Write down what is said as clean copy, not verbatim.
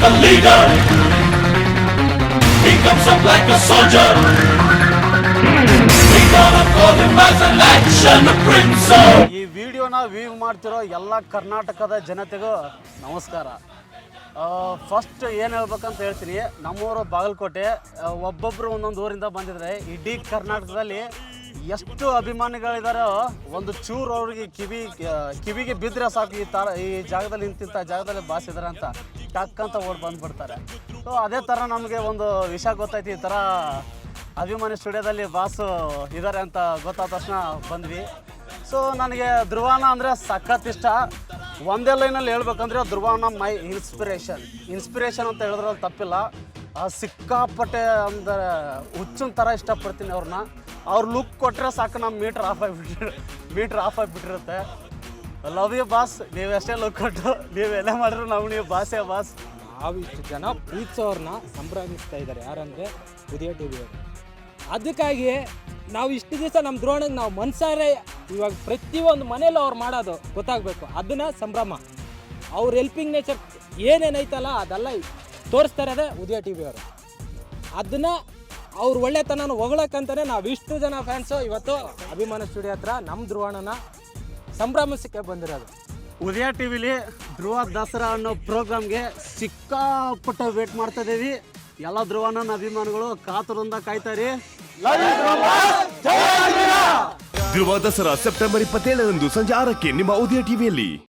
a leader. He comes up like a soldier. We gonna call him as an action prince. ಈ ವಿಡಿಯೋನ view ಮಾಡ್ತಿರೋ ಎಲ್ಲ ಕರ್ನಾಟಕದ ಜನತೆಗೂ ನಮಸ್ಕಾರ. ಫಸ್ಟ್ ಏನು ಹೇಳ್ಬೇಕಂತ ಹೇಳ್ತೀನಿ, ನಮ್ಮೂರು ಬಾಗಲಕೋಟೆ. ಒಬ್ಬೊಬ್ಬರು ಒಂದೊಂದು ಊರಿಂದ ಬಂದಿದ್ರೆ ಇಡೀ ಕರ್ನಾಟಕದಲ್ಲಿ ಎಷ್ಟು ಅಭಿಮಾನಿಗಳಿದಾರೋ ಒಂದು ಚೂರು ಅವ್ರಿಗೆ ಕಿವಿಗೆ ಬಿದ್ದರೆ ಸಾಕು ಈ ಜಾಗದಲ್ಲಿ ಇಂತಿಂಥ ಜಾಗದಲ್ಲಿ ಬಾಸ್ ಇದ್ದಾರೆ ಅಂತ ಟಕ್ ಅಂತ ಓಡಿ ಬಂದುಬಿಡ್ತಾರೆ. ಸೊ ಅದೇ ಥರ ನಮಗೆ ಒಂದು ವಿಷಯ ಗೊತ್ತಾಯ್ತು, ಈ ಥರ ಅಭಿಮಾನಿ ಸ್ಟುಡಿಯೋದಲ್ಲಿ ಬಾಸು ಇದ್ದಾರೆ ಅಂತ ಗೊತ್ತಾದ ತಕ್ಷಣ ಬಂದ್ವಿ. ಸೊ ನನಗೆ ಧ್ರುವನ ಅಂದರೆ ಸಖತ್ ಇಷ್ಟ. ಒಂದೇ ಲೈನಲ್ಲಿ ಹೇಳ್ಬೇಕಂದ್ರೆ ಧ್ರುವನ ಮೈ ಇನ್ಸ್ಪಿರೇಷನ್ ಅಂತ ಹೇಳಿದ್ರಲ್ಲಿ ತಪ್ಪಿಲ್ಲ. ಸಿಕ್ಕಾಪಟ್ಟೆ ಅಂದರೆ ಹುಚ್ಚಿನ ಥರ ಇಷ್ಟಪಡ್ತೀನಿ ಅವ್ರನ್ನ. ಅವ್ರು ಲುಕ್ ಕೊಟ್ಟರೆ ಸಾಕು ನಮ್ಮ ಮೀಟ್ರ್ ಆಫ್ ಆಗಿಬಿಟ್ಟಿರುತ್ತೆ. ಲವ್ ಯು ಬಾಸ್, ನೀವು ಎಷ್ಟೇ ಲುಕ್ ಕೊಟ್ಟು ನೀವೆಲ್ಲ ಮಾಡಿದ್ರು ನೀವು ಬಾಸೇ ಬಾಸ್. ನಾವು ಇಷ್ಟು ಜನ ಪ್ರೀತಿಸೋರನ್ನ ಸಂಭ್ರಮಿಸ್ತಾ ಇದ್ದಾರೆ ಯಾರಂದರೆ ಉದಯ ಟಿ ವಿ ಅವರು. ಅದಕ್ಕಾಗಿ ನಾವು ಇಷ್ಟು ದಿವಸ ನಮ್ಮ ದ್ರೋಣಿಗೆ ನಾವು ಮನ್ಸಾರೆ ಇವಾಗ ಪ್ರತಿಯೊಂದು ಮನೇಲೂ ಅವ್ರು ಮಾಡೋದು ಗೊತ್ತಾಗಬೇಕು, ಅದನ್ನು ಸಂಭ್ರಮ. ಅವ್ರ ಹೆಲ್ಪಿಂಗ್ ನೇಚರ್ ಏನೇನೈತಲ್ಲ ಅದೆಲ್ಲ ತೋರಿಸ್ತಾ ಇರೋದೇ ಉದಯ ಟಿ ವಿ ಅವರು. ಅದನ್ನು ಅವ್ರ ಒಳ್ಳೆತನ ಹೊಗಳಕ್ಕಂತಲೇ ನಾವು ಇಷ್ಟು ಜನ ಫ್ಯಾನ್ಸು ಇವತ್ತು ಅಭಿಮಾನ ಸ್ಟುಡಿಯೋ ಹತ್ರ ನಮ್ಮ ಧ್ರುವಣ್ಣನ ಸಂಭ್ರಮಿಸಕ್ಕೆ ಬಂದಿರೋದು. ಉದಯ ಟಿ ವಿಲಿ ಧ್ರುವ ದಸರಾ ಅನ್ನೋ ಪ್ರೋಗ್ರಾಮ್ಗೆ ಸಿಕ್ಕಾಪಟ್ಟೆ ವೇಟ್ ಮಾಡ್ತಾ ಇದ್ದೀವಿ. ಎಲ್ಲ ಧ್ರುವಣ್ಣನ ಅಭಿಮಾನಿಗಳು ಕಾತುರಿಂದ ಕಾಯ್ತಾರೆ. ಧ್ರುವ ದಸರಾ ಸೆಪ್ಟೆಂಬರ್ 27ರಂದು ಸಂಜೆ 6ಕ್ಕೆ ನಿಮ್ಮ ಉದಯ ಟಿವಿಯಲ್ಲಿ.